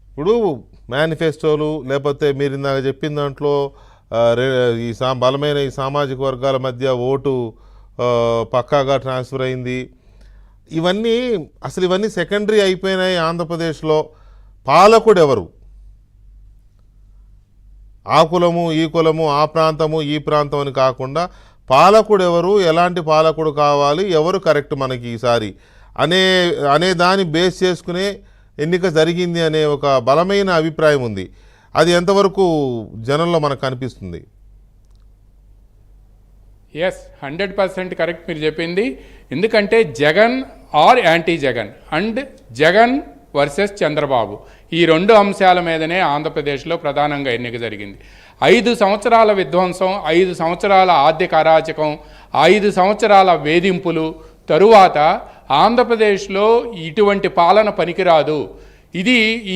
ఇప్పుడు మేనిఫెస్టోలు లేకపోతే మీరు ఇందాక చెప్పిన దాంట్లో ఈ బలమైన ఈ సామాజిక వర్గాల మధ్య ఓటు పక్కాగా ట్రాన్స్ఫర్ అయింది. ఇవన్నీ సెకండరీ అయిపోయినాయి. ఆంధ్రప్రదేశ్లో పాలకుడు ఎవరు, ఆ కులము ఈ కులము ఆ ప్రాంతము ఈ ప్రాంతం అని కాకుండా పాలకుడు ఎవరు, ఎలాంటి పాలకుడు కావాలి, ఎవరు కరెక్ట్ మనకి ఈసారి అనే దాన్ని బేస్ చేసుకునే ఎన్నిక జరిగింది అనే ఒక బలమైన అభిప్రాయం ఉంది. అది ఎంతవరకు జనంలో మనకు కనిపిస్తుంది? ఎస్, 100% కరెక్ట్ మీరు చెప్పింది. ఎందుకంటే Jagan or anti Jagan and Jagan versus Chandrababu, ఈ రెండు అంశాల మీదనే ఆంధ్రప్రదేశ్లో ప్రధానంగా ఎన్నిక జరిగింది. 5 సంవత్సరాల విధ్వంసం, 5 సంవత్సరాల ఆర్థిక అరాచకం, 5 సంవత్సరాల వేధింపులు తరువాత ఆంధ్రప్రదేశ్లో ఇటువంటి పాలన పనికిరాదు,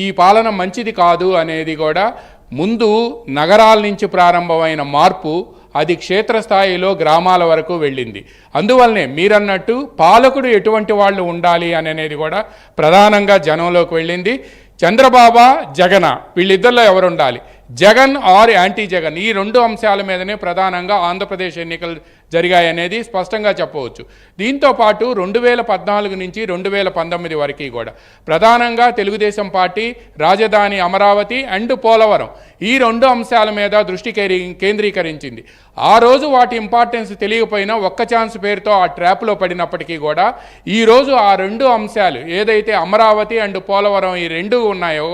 ఈ పాలన మంచిది కాదు అనేది కూడా ముందు నగరాల నుంచి ప్రారంభమైన మార్పు అది క్షేత్రస్థాయిలో గ్రామాల వరకు వెళ్ళింది. అందువల్లనే మీరన్నట్టు పాలకుడు ఎటువంటి వాళ్ళు ఉండాలి అనేది కూడా ప్రధానంగా జనంలోకి వెళ్ళింది. చంద్రబాబు జగన్ వీళ్ళిద్దరిలో ఎవరు ఉండాలి, జగన్ ఆర్ యాంటీ జగన్, ఈ రెండు అంశాల మీదనే ప్రధానంగా ఆంధ్రప్రదేశ్ ఎన్నికలు జరిగాయనేది స్పష్టంగా చెప్పవచ్చు. దీంతోపాటు 2014 నుంచి 2019 వరకు కూడా ప్రధానంగా తెలుగుదేశం పార్టీ రాజధాని అమరావతి అండ్ పోలవరం ఈ రెండు అంశాల మీద దృష్టి కేంద్రీకరించింది. ఆ రోజు వాటి ఇంపార్టెన్స్ తెలియకపోయినా ఒక్క ఛాన్స్ పేరుతో ఆ ట్రాప్లో పడినప్పటికీ కూడా ఈరోజు ఆ రెండు అంశాలు ఏదైతే అమరావతి అండ్ పోలవరం ఈ రెండు ఉన్నాయో,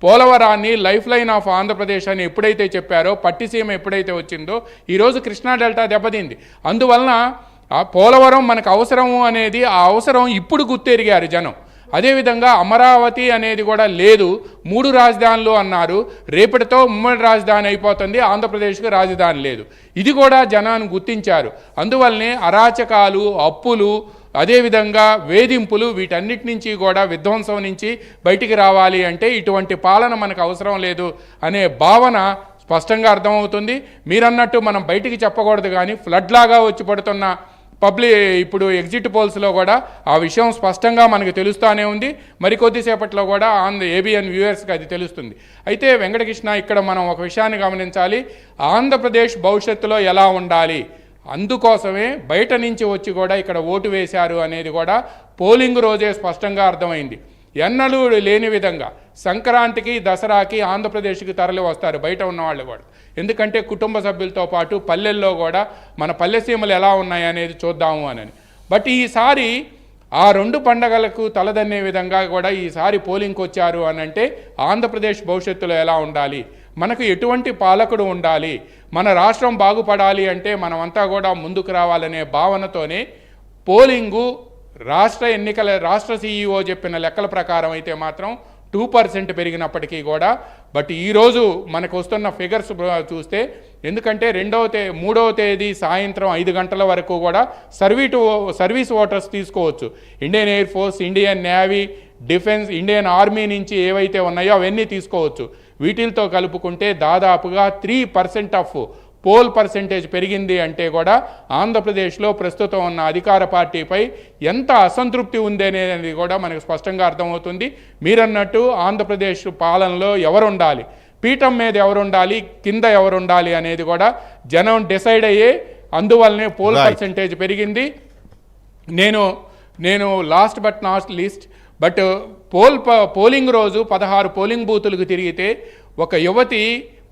పోలవరాన్ని లైఫ్ లైన్ ఆఫ్ ఆంధ్రప్రదేశ్ అని ఎప్పుడైతే చెప్పారో, పట్టిసీమ ఎప్పుడైతే వచ్చిందో ఈరోజు కృష్ణా డెల్టా దెబ్బతింది. అందువలన ఆ పోలవరం మనకు అవసరము అనేది ఆ అవసరం ఇప్పుడు గుర్తెరిగారు జనం. అదేవిధంగా అమరావతి అనేది కూడా లేదు, 3 రాజధానులు అన్నారు, రేపటితో ఉమ్మడి రాజధాని అయిపోతుంది, ఆంధ్రప్రదేశ్కి రాజధాని లేదు, ఇది కూడా జనాన్ని గుర్తించారు. అందువల్లనే అరాచకాలు, అప్పులు, అదేవిధంగా వేధింపులు వీటన్నిటి నుంచి కూడా విధ్వంసం నుంచి బయటికి రావాలి అంటే ఇటువంటి పాలన మనకు అవసరం లేదు అనే భావన స్పష్టంగా అర్థమవుతుంది. మీరన్నట్టు మనం బయటికి చెప్పకూడదు, కానీ ఫ్లడ్ లాగా వచ్చి పడుతున్న ఇప్పుడు ఎగ్జిట్ పోల్స్లో కూడా ఆ విషయం స్పష్టంగా మనకు తెలుస్తూనే ఉంది. మరికొద్దిసేపట్లో కూడా ఏబిఎన్ వ్యూవర్స్కి అది తెలుస్తుంది. అయితే వెంకటకృష్ణ, ఇక్కడ మనం ఒక విషయాన్ని గమనించాలి, ఆంధ్రప్రదేశ్ భవిష్యత్తులో ఎలా ఉండాలి, అందుకోసమే బయట నుంచి వచ్చి కూడా ఇక్కడ ఓటు వేశారు అనేది కూడా పోలింగ్ రోజే స్పష్టంగా అర్థమైంది. ఎన్నడూ లేని విధంగా సంక్రాంతికి దసరాకి ఆంధ్రప్రదేశ్కి తరలి వస్తారు బయట ఉన్న వాళ్ళు కూడా. ఎందుకంటే కుటుంబ సభ్యులతో పాటు పల్లెల్లో కూడా మన పల్లెసీమలు ఎలా ఉన్నాయి అనేది చూద్దాము అని. బట్ ఈసారి ఆ రెండు పండగలకు తలదన్నే విధంగా కూడా ఈసారి పోలింగ్కి వచ్చారు అని అంటే ఆంధ్రప్రదేశ్ భవిష్యత్తులో ఎలా ఉండాలి, మనకు ఎటువంటి పాలకుడు ఉండాలి, మన రాష్ట్రం బాగుపడాలి అంటే మనమంతా కూడా ముందుకు రావాలనే భావనతోనే పోలింగు రాష్ట్ర సీఈఓ చెప్పిన లెక్కల ప్రకారం అయితే మాత్రం 2% పెరిగినప్పటికీ కూడా, బట్ ఈరోజు మనకు వస్తున్న ఫిగర్స్ చూస్తే, ఎందుకంటే 3వ తేదీ సాయంత్రం 5 గంటల వరకు కూడా సర్వీస్ ఓటర్స్ తీసుకోవచ్చు. Indian air force, Indian navy, defence, Indian army నుంచి ఏవైతే ఉన్నాయో అవన్నీ తీసుకోవచ్చు. వీటితో కలుపుకుంటే దాదాపుగా 3% ఆఫ్ పోల్ పర్సెంటేజ్ పెరిగింది అంటే కూడా ఆంధ్రప్రదేశ్లో ప్రస్తుతం ఉన్న అధికార పార్టీపై ఎంత అసంతృప్తి ఉంది అనేది కూడా మనకు స్పష్టంగా అర్థమవుతుంది. మీరన్నట్టు ఆంధ్రప్రదేశ్ పాలనలో ఎవరుండాలి, పీఠం మీద ఎవరుండాలి, కింద ఎవరుండాలి అనేది కూడా జనం డిసైడ్ అయ్యే, అందువల్లనే పోల్ పర్సెంటేజ్ పెరిగింది. నేను last but not least polling రోజు 16 పోలింగ్ బూతులకు తిరిగితే ఒక యువతి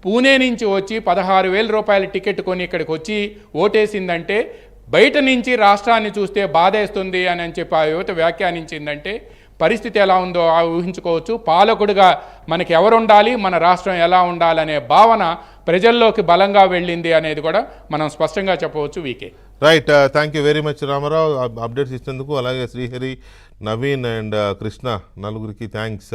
పూణే నుంచి వచ్చి 16,000 రూపాయల టికెట్ కొని ఇక్కడికి వచ్చి ఓటేసిందంటే, బయట నుంచి రాష్ట్రాన్ని చూస్తే బాధేస్తుంది అని చెప్పి ఆ యువత వ్యాఖ్యానించిందంటే పరిస్థితి ఎలా ఉందో ఊహించుకోవచ్చు. పాలకుడిగా మనకి ఎవరు ఉండాలి, మన రాష్ట్రం ఎలా ఉండాలనే భావన ప్రజల్లోకి బలంగా వెళ్ళింది అనేది కూడా మనం స్పష్టంగా చెప్పవచ్చు. వీకే right, thank you very much Ramarao updates ఇచ్చినందుకు. అలాగే శ్రీహరి, నవీన్ అండ్ కృష్ణ నలుగురికి థ్యాంక్స్.